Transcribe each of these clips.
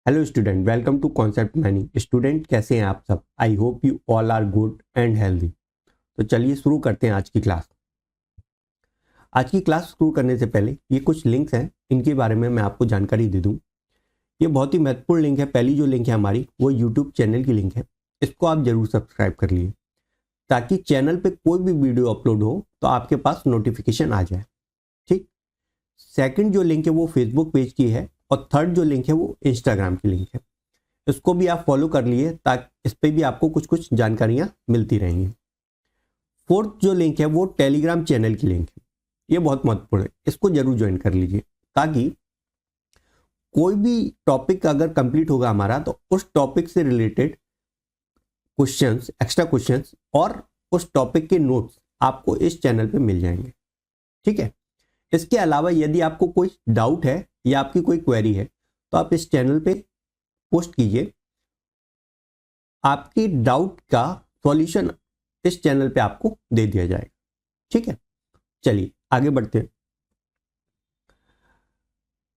Hello student, welcome to concept mining. Student कैसे हैं आप सब? I hope you all are good and healthy. तो चलिए शुरू करते हैं आज की क्लास। आज की क्लास शुरू करने से पहले ये कुछ लिंक्स हैं, इनके बारे में मैं आपको जानकारी दे दूं। ये बहुत ही महत्वपूर्ण लिंक है। पहली जो लिंक है हमारी वो यूट्यूब चैनल की लिंक है। इसको आप जरूर सब्सक्राइब कर लिए ताकि चैनल पे कोई भी वीडियो अपलोड हो तो आपके पास नोटिफिकेशन आ जाए। ठीक। सेकंड जो लिंक है वो फेसबुक पेज की है और थर्ड जो लिंक है वो इंस्टाग्राम की लिंक है। इसको भी आप फॉलो कर लिए ताकि इस पे भी आपको कुछ कुछ जानकारियां मिलती रहेंगी। फोर्थ जो लिंक है वो टेलीग्राम चैनल की लिंक है। ये बहुत महत्वपूर्ण है, इसको जरूर ज्वाइन कर लीजिए ताकि कोई भी टॉपिक अगर कंप्लीट होगा हमारा तो उस टॉपिक से रिलेटेड क्वेश्चंस, एक्स्ट्रा क्वेश्चंस और उस टॉपिक के नोट्स आपको इस चैनल पे मिल जाएंगे। ठीक है। इसके अलावा यदि आपको कोई डाउट है या आपकी कोई क्वेरी है तो आप इस चैनल पे पोस्ट कीजिए। आपकी डाउट का सॉल्यूशन इस चैनल पे आपको दे दिया जाएगा। ठीक है, चलिए आगे बढ़ते हैं।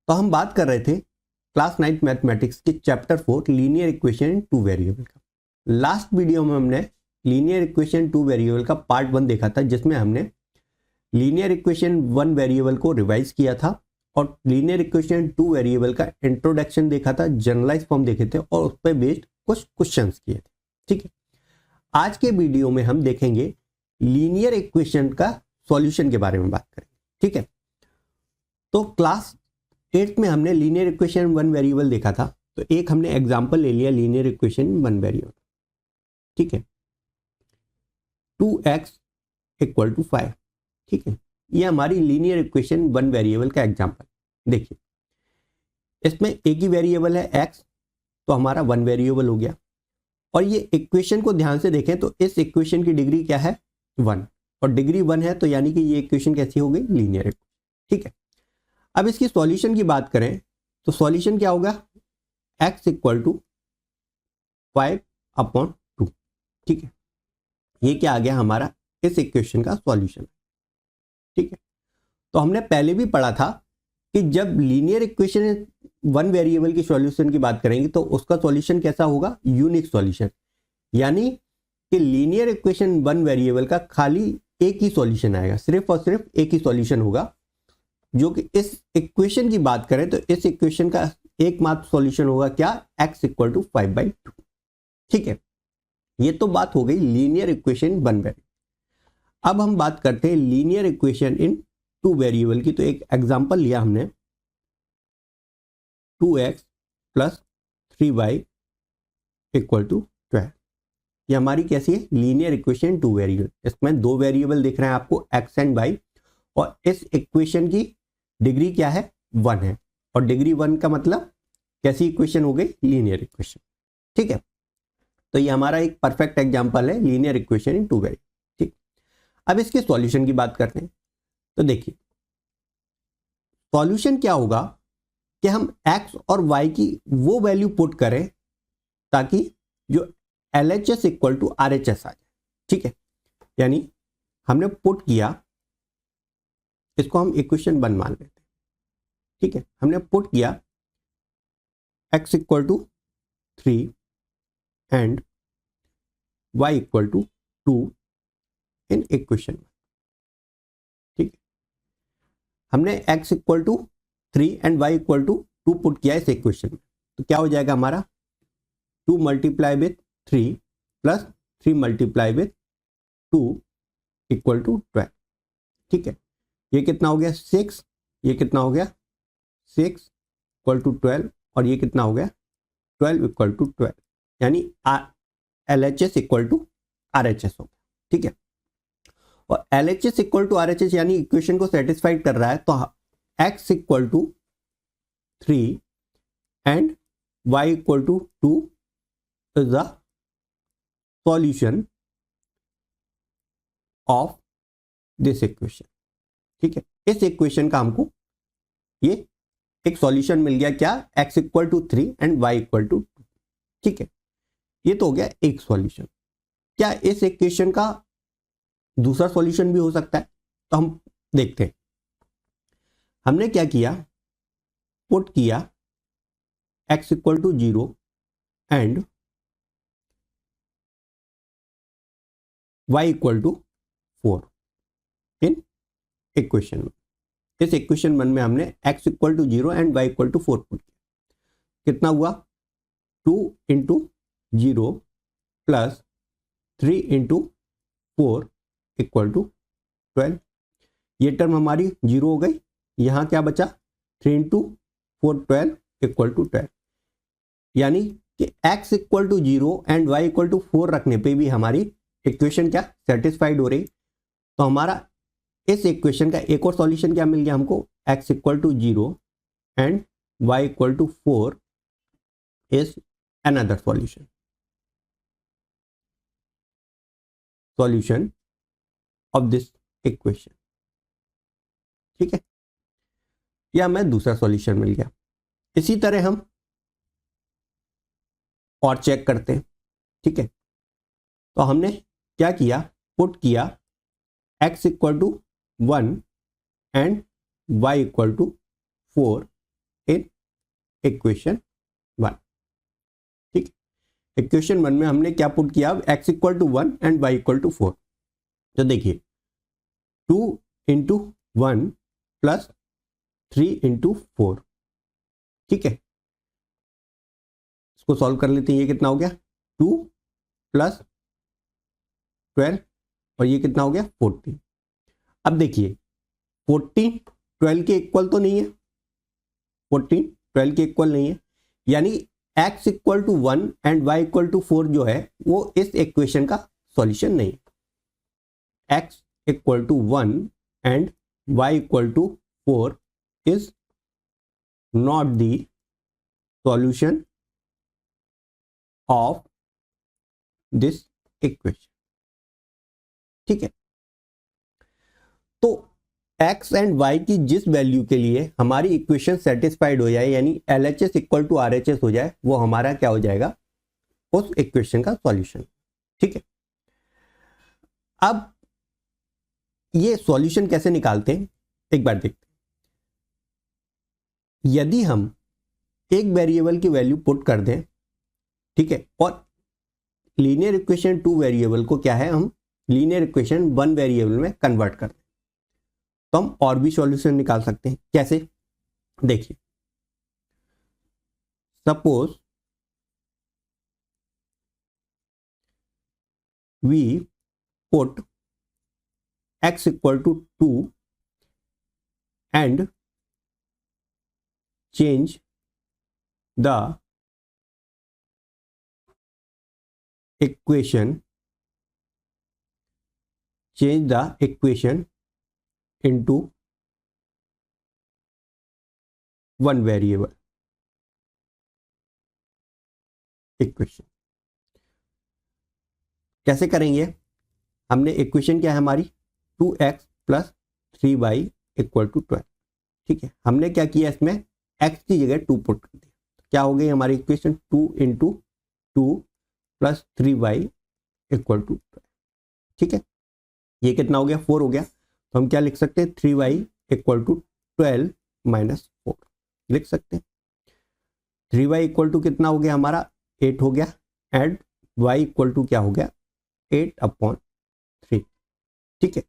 तो हम बात कर रहे थे क्लास 9 मैथमेटिक्स के चैप्टर 4 लीनियर इक्वेशन इन 2 वेरिएबल का। लास्ट वीडियो में हमने लीनियर इक्वेशन 2 वेरिएबल का पार्ट 1 देखा था, जिसमें हमने लीनियर इक्वेशन 1 वेरिएबल को रिवाइज किया था और लीनियर इक्वेशन 2 वेरिएबल का इंट्रोडक्शन देखा था, जनरलाइज फॉर्म देखे थे और उस पर बेस्ड कुछ क्वेश्चंस किए थे। ठीक है, आज के वीडियो में हम देखेंगे लीनियर इक्वेशन का सॉल्यूशन के बारे में बात करेंगे। ठीक है, तो क्लास 8 में हमने लीनियर इक्वेशन 1 वेरिएबल देखा था, तो एक हमने एग्जांपल ले लिया लीनियर इक्वेशन 1 वेरिएबल। ठीक है, 2x = 5। ठीक है, ये हमारी लीनियर इक्वेशन 1 वेरिएबल का एग्जांपल। देखिए, इसमें एक ही वेरिएबल है x, तो हमारा 1 वेरिएबल हो गया। और ये इक्वेशन को ध्यान से देखें तो इस इक्वेशन की डिग्री क्या है? 1, और डिग्री 1 है तो यानी कि ये इक्वेशन कैसी हो गई? Linear equation. ठीक है, अब इसकी सॉल्यूशन की बात करें तो सॉल्यूशन क्या होगा? x = 5/2। ठीक है, ये क्या आ गया हमारा? इस इक्वेशन का सॉल्यूशन। ठीक है, तो हमने पहले भी पढ़ा था कि जब लीनियर इक्वेशन 1 वेरिएबल की सॉल्यूशन की बात करेंगे तो उसका सॉल्यूशन कैसा होगा? Unique solution. यानी कि लीनियर इक्वेशन 1 वेरिएबल का खाली एक ही सॉल्यूशन आएगा, सिर्फ और सिर्फ एक ही सॉल्यूशन होगा। जो कि इस इक्वेशन की बात करें तो इस इक्वेशन का एकमात्र सॉल्यूशन होगा क्या? x = 5/2। ठीक है, ये तो बात हो गई लीनियर इक्वेशन 1 वेरिएबल। अब हम बात करते हैं लीनियर इक्वेशन इन 2 वेरिएबल की। तो एक एग्जांपल लिया हमने, 2x + 3y = 12। ये हमारी कैसी है? Linear equation 2 variable. इसमें 2 वेरिएबल दिख रहे हैं आपको, x एंड y, और इस इक्वेशन की डिग्री क्या है? 1 है। और डिग्री 1 का मतलब कैसी इक्वेशन हो गई? Linear equation. ठीक है, तो ये हमारा एक परफेक्ट एग्जांपल है लीनियर इक्वेशन इन 2 वेरिएबल। ठीक, अब इसके सॉल्यूशन की बात करते हैं। तो देखिए, सॉल्यूशन क्या होगा कि हम x और y की वो वैल्यू पुट करें ताकि जो LHS = RHS आ जाए। ठीक है, यानी हमने पुट किया, इसको हम इक्वेशन 1 मान लेते हैं। ठीक है, हमने पुट किया x = 3 and y = 2 in equation 1। ठीक है, हमने x = 3 एंड y = 2 पुट किया इस इक्वेशन में, तो क्या हो जाएगा हमारा? 2 × 3 + 3 × 2 = 12। ठीक है, ये कितना हो गया? 6। ये कितना हो गया? 6 = 12, और ये कितना हो गया? 12 = 12, यानी LHS = RHS हो गया। ठीक है, और LHS = RHS यानी इक्वेशन को सेटिस्फाइड कर रहा है, तो x = 3 and y = 2 is the solution of this equation. ठीक है, इस इक्वेशन का हमको ये एक सॉल्यूशन मिल गया। क्या? x = 3 and y = 2। ठीक है, ये तो हो गया एक सॉल्यूशन। क्या इस इक्वेशन का दूसरा सॉल्यूशन भी हो सकता है? तो हम देखते हैं। हमने क्या किया? पुट किया x equal to 0 and y equal to 4 in equation में। इस इक्वेशन 1 में हमने x equal to 0 and y equal to 4 put किया। कितना हुआ? 2 into 0 plus 3 into 4 equal to 12। ये टर्म हमारी 0 हो गई। यहाँ क्या बचा? 3 इंटू 4 12 इक्वल टू 12। यानी कि x equal to 0 and y equal to 4 रखने पे भी हमारी इक्वेशन क्या सेटिस्फाइड हो रही। तो हमारा इस इक्वेशन का एक और सॉल्यूशन क्या मिल गया हमको? x equal to 0 and y equal to 4 is another solution of this equation. ठीक है, या हमें दूसरा सॉल्यूशन मिल गया। इसी तरह हम और चेक करते हैं। ठीक है, तो हमने क्या किया? पुट किया x equal to 1 and y equal to 4 in equation 1। ठीक, इक्वेशन 1 में हमने क्या पुट किया? x equal to 1 and y equal to 4। तो देखिए 2 इंटू 1 प्लस 3 इंटू 4। ठीक है, इसको सॉल्व कर लेते हैं। ये कितना हो गया? 2 प्लस 12 और ये कितना हो गया? 14। अब देखिए 14 12 के इक्वल तो नहीं है, 14 12 के इक्वल नहीं है, यानी x equal to 1 and y equal to 4 जो है वो इस इक्वेशन का सॉल्यूशन नहीं है। x equal to 1 and y equal to 4 is not the solution of this equation. ठीक है, तो x एंड y की जिस वैल्यू के लिए हमारी इक्वेशन सेटिस्फाइड हो जाए, यानी LHS इक्वल टू RHS हो जाए, वो हमारा क्या हो जाएगा? उस इक्वेशन का सॉल्यूशन। ठीक है, अब ये सॉल्यूशन कैसे निकालते हैं एक बार देखते हैं। यदि हम एक वेरिएबल की वैल्यू पुट कर दें, ठीक है, और लीनियर इक्वेशन 2 वेरिएबल को क्या है, हम लीनियर इक्वेशन 1 वेरिएबल में कन्वर्ट कर दें, तो हम और भी सॉल्यूशन निकाल सकते हैं। कैसे? देखिए, suppose we put x equal to 2 and change the equation into 1 variable equation. कैसे करेंगे? हमने इक्वेशन क्या है हमारी? 2x plus 3y equal to 12। ठीक है, हमने क्या किया? इसमें x की जगह 2 पुट कर दिया। क्या हो गई हमारी equation? 2 into 2 plus 3y equal to 12। ठीक है, ये कितना हो गया? 4 हो गया। तो हम क्या लिख सकते हैं? 3y इक्वल टू 12 माइनस 4 लिख सकते हैं। 3y इक्वल टू कितना हो गया हमारा? 8 हो गया, एंड y इक्वल टू क्या हो गया? 8/3। ठीक है,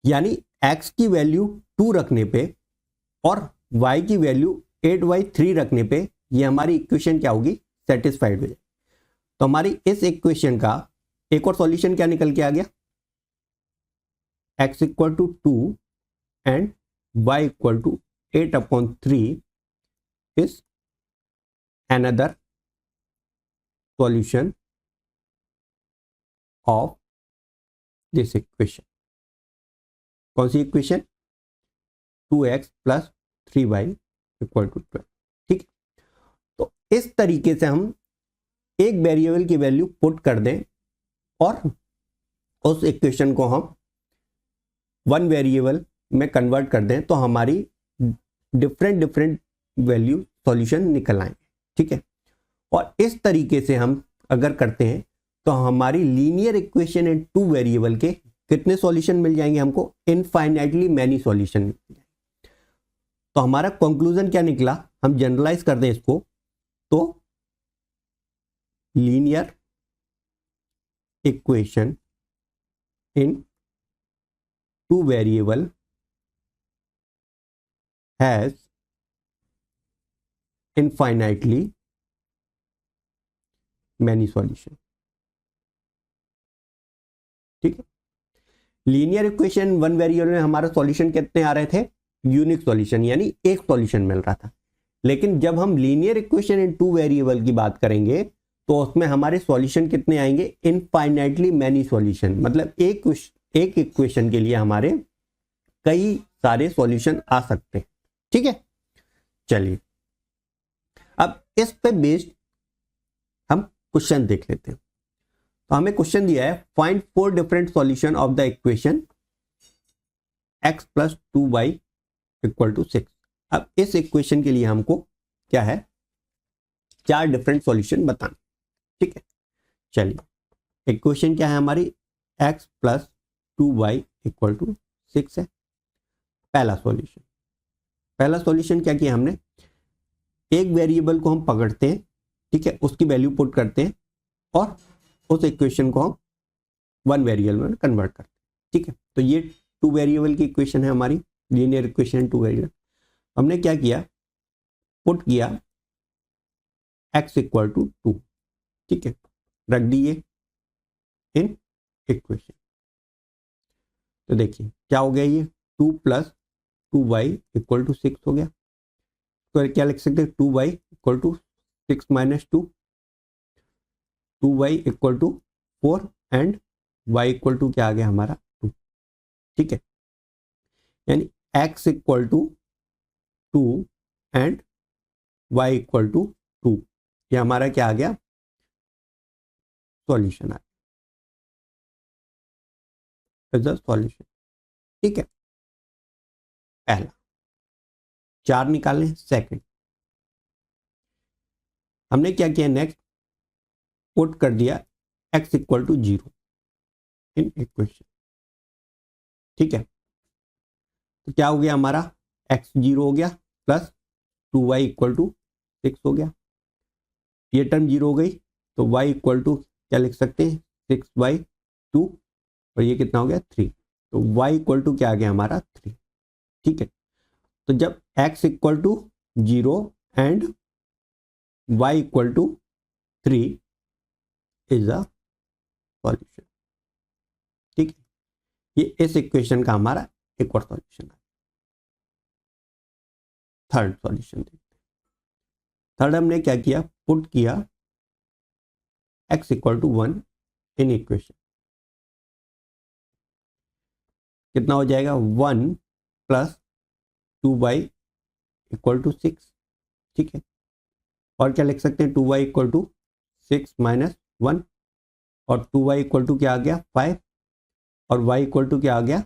यानी x की वैल्यू 2 रखने पे और y की वैल्यू 8/3 रखने पे ये हमारी इक्वेशन क्या होगी? सेटिस्फाइड हो जाएगी। तो हमारी इस इक्वेशन का एक और सॉल्यूशन क्या निकल के आ गया? x equal to 2 and y equal to 8/3 is another solution of this equation. कौन सी equation? 2x plus 3y equal to 12। ठीक, तो इस तरीके से हम एक वेरिएबल की वैल्यू पुट कर दें और उस इक्वेशन को हम 1 वेरिएबल में कन्वर्ट कर दें, तो हमारी डिफरेंट वैल्यू सॉल्यूशन निकल आएंगे। ठीक है, और इस तरीके से हम अगर करते हैं तो हमारी लीनियर इक्वेशन इन 2 वेरिएबल के कितने सॉल्यूशन मिल जाएंगे हमको? इनफाइनाइटली मैनी सॉल्यूशन मिल जाएंगे। तो हमारा कंक्लूजन क्या निकला, हम जनरलाइज कर दें इसको तो linear equation in two variable has infinitely many solution. ठीक है, लीनियर इक्वेशन वन वेरिएबल में हमारा सॉल्यूशन कितने आ रहे थे, यूनिक सॉल्यूशन, यानी एक सॉल्यूशन मिल रहा था। लेकिन जब हम linear equation in two variable की बात करेंगे तो उसमें हमारे सॉल्यूशन कितने आएंगे, इनफाइनाइटली मैनी सॉल्यूशन, मतलब एक इक्वेशन के लिए हमारे कई सारे सॉल्यूशन आ सकते हैं। ठीक है, चलिए अब इस पे बेस्ड हम क्वेश्चन देख लेते हैं। तो हमें क्वेश्चन दिया है find 4 different solution of the equation x + 2y = 6। अब इस इक्वेशन के लिए हमको क्या है, 4 डिफरेंट सॉल्यूशन बताना। ठीक है, चलिए इक्वेशन क्या है हमारी, x + 2y = 6 है। पहला सॉल्यूशन क्या किया हमने, एक वेरिएबल को हम पकड़ते हैं, ठीक है, उसकी वैल्यू पुट करते हैं और उस इक्वेशन को हम वन वेरिएबल में कन्वर्ट करते हैं। ठीक है, तो ये टू वेरिएबल की इक्वेशन है हमारी, लीनियर इक्वेशन टू वेरिएबल। हमने क्या किया, पुट किया x = 2, ठीक है, रख दिए इन इक्वेशन। तो देखिए क्या हो गया, ये 2 + 2y = 6 हो गया। तो क्या लिख सकते हैं, 2y = 6 - 2, 2y = 4 एंड y = क्या आ गया हमारा 2। ठीक है, यानी x = 2 एंड y = 2, ये हमारा क्या आ गया, सॉल्यूशन आ गया, सॉल्यूशन। ठीक है, पहला 4 निकालने। सेकंड हमने क्या किया, नेक्स्ट पुट कर दिया x = 0 इन इक्वेशन। ठीक है, तो क्या हो गया हमारा, x 0 हो गया प्लस 2y = 6 हो गया। ये टर्म 0 हो गई तो y = क्या लिख सकते हैं, 6/2 और ये कितना हो गया 3, तो y = क्या आ गया हमारा 3। ठीक है, तो जब x = 0 and y = 3 is a solution. ठीक है, ये इस इक्वेशन का हमारा एक और सॉल्यूशन है। थर्ड सॉल्यूशन देखते हैं। थर्ड हमने क्या किया, पुट किया x = 1 इन इक्वेशन। कितना हो जाएगा, 1 + 2y = 6। ठीक है, और क्या लिख सकते हैं, 2y = 6 - 1 और 2y = क्या आ गया 5 और y = क्या आ गया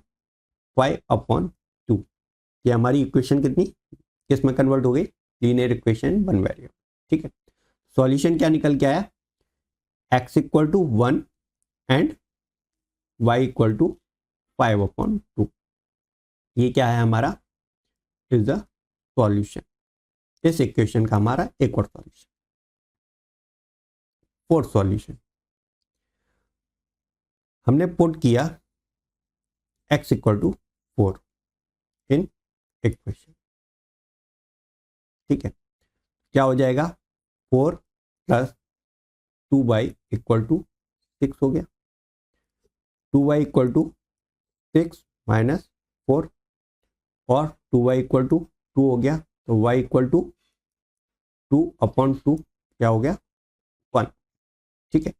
5/2। ये हमारी इक्वेशन कितनी किस में कन्वर्ट हो गई, लीनियर इक्वेशन वन वेरिएबल। ठीक है, सॉल्यूशन क्या निकल के आया, x = 1 एंड y = 5/2। ये क्या है हमारा, इज द सॉल्यूशन, इस इक्वेशन का हमारा एक और सॉल्यूशन। फोर्थ सॉल्यूशन हमने पुट किया x = 4 इन इक्वेशन। ठीक है, क्या हो जाएगा, 4 + 2y = 6 हो गया, 2y = 6 - 4 और 2y = 2 हो गया, तो y = 2/2 क्या हो गया 1। ठीक है,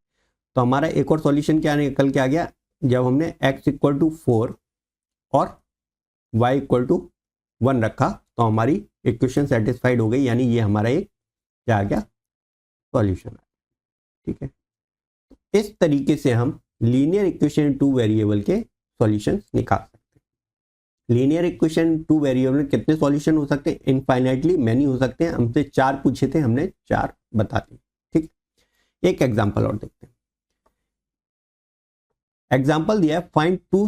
तो हमारा एक और सॉल्यूशन क्या निकल के आ गया, जब हमने x = 4 और y = 1 रखा तो हमारी इक्वेशन सेटिस्फाइड हो गई, यानी ये हमारा एक क्या आ गया, सॉल्यूशन। ठीक है, इस तरीके से हम लीनियर इक्वेशन टू वेरिएबल के सॉल्यूशंस निकाल सकते हैं। लीनियर इक्वेशन टू वेरिएबल में कितने सॉल्यूशन हो सकते हैं, इनफाइनाइटली मैनी हो सकते हैं। हमसे 4 पूछे थे, हमने 4 बता दिए। ठीक, एक एग्जांपल और देखते हैं। एग्जाम्पल दिया है, find to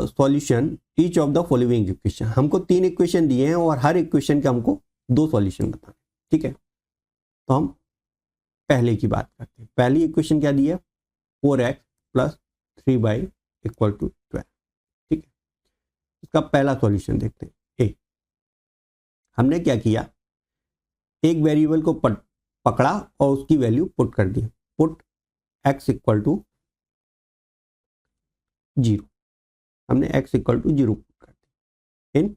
solution each of the following equation. हमको 3 इक्वेशन दिए हैं और हर इक्वेशन के हमको 2 सॉल्यूशन बताने, ठीक है। तो हम पहले की बात करते हैं। पहली इक्वेशन क्या दी है, 4x plus 3y equal to 12, ठीक है। इसका पहला सॉल्यूशन देखते हैं। ए, हमने क्या किया, एक वेरिएबल को पकड़ा और उसकी वैल्यू पुट कर दी। पुट x इक्वल टू 0, हमने x इक्वल टू 0 पुट कर दी इन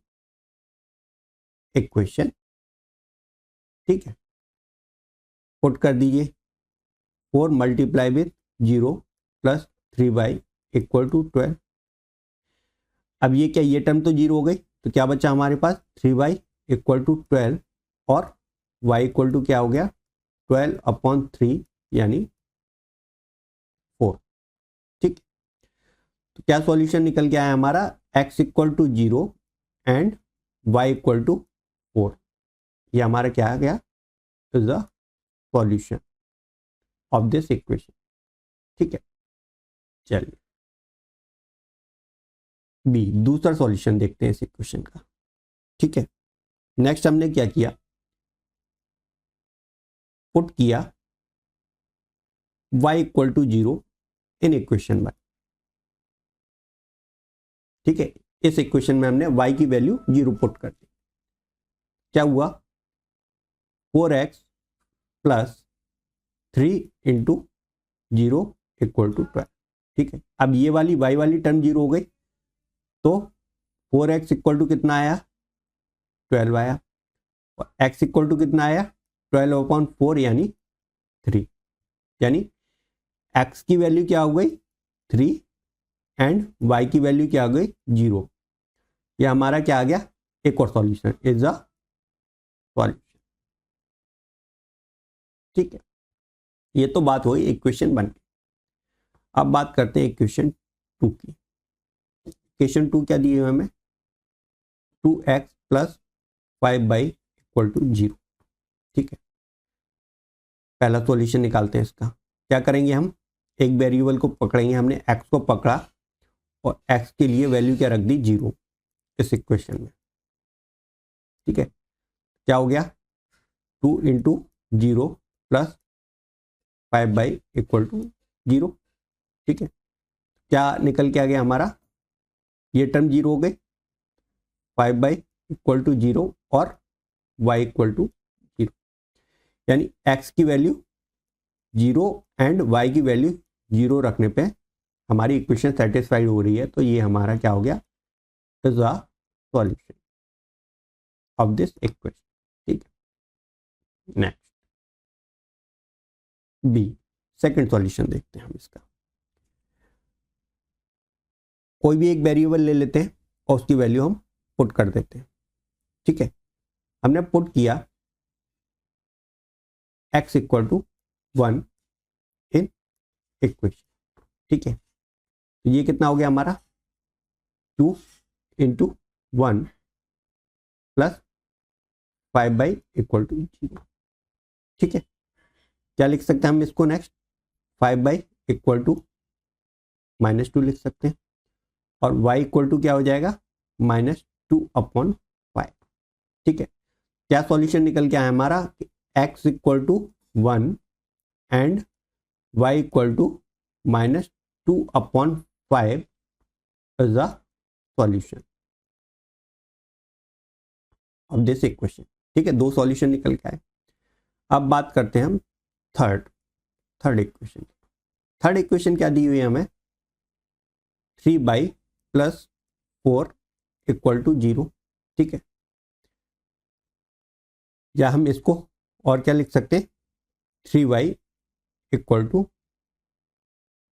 इक्वेशन, ठीक है। पुट कर दीजिए 4 multiply with 0 plus 3y equal to 12। अब ये क्या, ये टर्म तो 0 हो गई, तो क्या बचा हमारे पास, 3y इक्वल टू 12 और y इक्वल टू क्या हो गया, 12/3 यानी 4, ठीक। तो क्या सॉल्यूशन निकल के आया हमारा, x equal to 0 and y equal to 4। ये हमारा क्या आ गया, is the solution of this equation, ठीक है। चलिए बी, दूसरा सॉल्यूशन देखते हैं इस इक्वेशन का, ठीक है। नेक्स्ट हमने क्या किया, पुट किया y equal to 0 in equation 1, ठीक है। इस इक्वेशन में हमने y की वैल्यू 0 पुट कर दी। क्या हुआ, 4x plus 3 into 0 equal to 12, ठीक है। अब ये वाली y वाली टर्म 0 हो गई, तो 4x इक्वल टू कितना आया, 12 आया, और x इक्वल टू कितना आया, 12/4 यानी 3, यानी x की वैल्यू क्या हो गई 3 एंड y की वैल्यू क्या हो गई 0। ये हमारा क्या आ गया, एक और सॉल्यूशन, इज अ सॉल्यूशन, ठीक है। ये तो बात हुई इक्वेशन 1 की। अब बात करते हैं इक्वेशन 2 की। इक्वेशन 2 क्या दी है हमें, 2x plus 5y equal to 0, ठीक है। पहला सॉल्यूशन निकालते हैं इसका। क्या करेंगे, हम एक वेरिएबल को पकड़ेंगे, हमने x को पकड़ा और x के लिए वैल्यू क्या रख दी 0 इस इक्वेशन में, ठीक है। क्या हो गया, 2 into 0 plus 5y equal to 0, ठीक है। क्या निकल के आ गया हमारा, ये टर्म 0 हो गई, 5y इक्वल टू 0 और y इक्वल टू 0, यानी x की वैल्यू 0 एंड y की वैल्यू 0 रखने पे हमारी इक्वेशन सेटिस्फाइड हो रही है। तो ये हमारा क्या हो गया, is the solution of this equation, ठीक है। नेक्स्ट बी, सेकंड सॉल्यूशन देखते हैं हम इसका। कोई भी एक वेरिएबल ले लेते हैं और उसकी वैल्यू हम पुट कर देते हैं, ठीक है। हमने पुट किया x equal to 1 in equation, ठीक है। तो ये कितना हो गया हमारा, 2 into 1 plus 5y equal to 0, ठीक है। क्या लिख सकते हैं हम इसको, नेक्स्ट 5y इक्वल टू -2 लिख सकते हैं, और y इक्वल टू क्या हो जाएगा, -2/5, ठीक है। क्या सॉल्यूशन निकल के आया हमारा, x equal to 1 and y equal to -2/5 is the solution of this equation, ठीक है। 2 सॉल्यूशन निकल के आए। अब बात करते हैं हम थर्ड इक्वेशन। थर्ड इक्वेशन क्या दी हुई है हमें, 3y प्लस 4 इक्वल टू 0, ठीक है। या हम इसको और क्या लिख सकते हैं, 3y equal to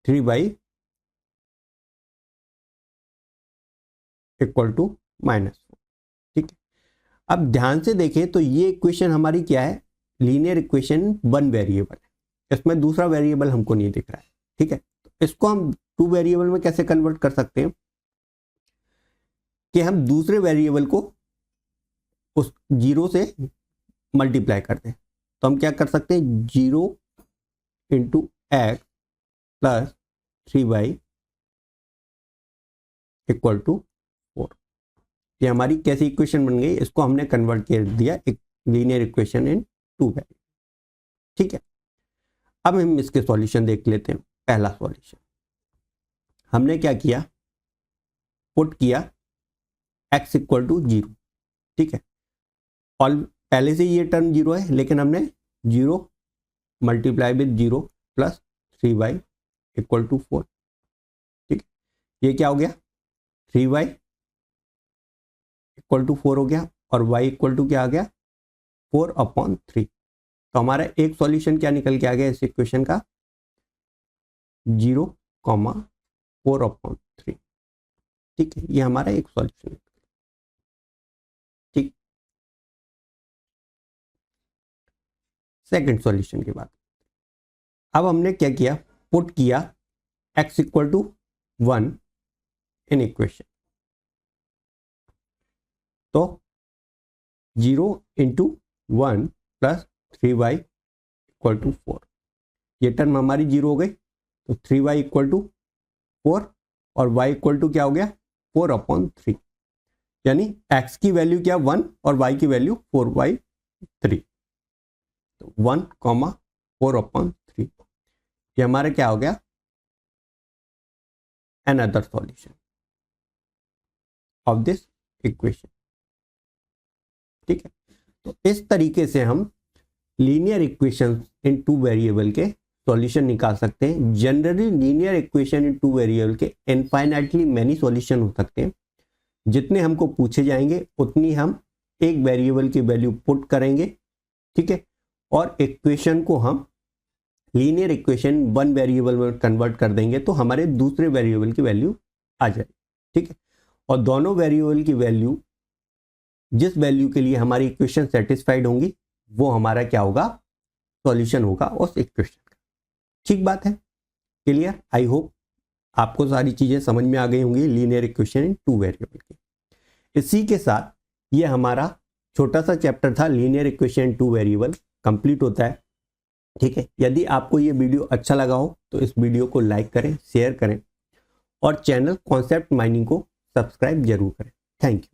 3y equal to -4, ठीक है। अब ध्यान से देखें तो ये इक्वेशन हमारी क्या है, लीनियर इक्वेशन 1 वेरिएबल है, इसमें दूसरा वेरिएबल हमको नहीं दिख रहा है, ठीक है। तो इसको हम 2 वेरिएबल में कैसे कन्वर्ट कर सकते हैं, कि हम दूसरे वेरिएबल को उस 0 से मल्टीप्लाई कर दें। तो हम क्या कर सकते हैं, 0 into x plus 3y equal to 4। ये हमारी कैसी इक्वेशन बन गई, इसको हमने कन्वर्ट कर दिया एक linear equation in two value. ठीक है, अब हम इसके सॉल्यूशन देख लेते हैं। पहला सॉल्यूशन हमने क्या किया, पुट किया x इक्वल टू 0। ठीक है, और पहले से ये टर्म 0 है, लेकिन हमने 0 multiply with 0 plus 3y equal to 4। ठीक है, ये क्या हो गया, 3y इक्वल टू 4 हो गया, और y इक्वल टू क्या आ गया, 4/3। तो हमारा एक सॉल्यूशन क्या निकल के आ गया इस इक्वेशन का, 0,4/3। ठीक है, ये हमारा एक सॉल्यूशन है। ठीक, सेकंड सॉल्यूशन की बात। अब हमने क्या किया, पुट किया x equal to 1 in equation. तो 0 into 1 plus 3y equal to 4। ये टर्म हमारी 0 हो गई, तो 3y इक्वल टू 4 और y इक्वल टू क्या हो गया, 4/3। यानी x की वैल्यू क्या 1 और y की वैल्यू 4/3। तो 1,4/3 ये हमारा क्या हो गया, another solution of this equation। ठीक है, तो इस तरीके से हम linear equation in two variable के सॉल्यूशन निकाल सकते हैं। Generally linear equation in two variable के इनफाइनाइटली मैनी सॉल्यूशन हो सकते हैं। जितने हमको पूछे जाएंगे उतनी हम एक वेरिएबल की वैल्यू पुट करेंगे। ठीक है, और इक्वेशन को हम लीनियर इक्वेशन वन वेरिएबल में कन्वर्ट कर देंगे, तो हमारे दूसरे वेरिएबल की वैल्यू आ जाएगी। ठीक है, और दोनों वेरिएबल की वैल्यू जिस वैल्यू के लिए हमारी इक्वेशन सेटिस्फाइड होंगी वो हमारा क्या होगा, सॉल्यूशन होगा उस इक्वेशन का। ठीक बात है, क्लियर। आई होप आपको सारी चीजें समझ में आ गई होंगी linear equation in two variable की। इसी के साथ ये हमारा छोटा सा चैप्टर था linear equation in two variable complete होता है। ठीक है, यदि आपको ये वीडियो अच्छा लगा हो तो इस वीडियो को लाइक करें, शेयर करें और चैनल कॉन्सेप्ट माइनिंग को सब्सक्राइब जरूर करें। Thank you.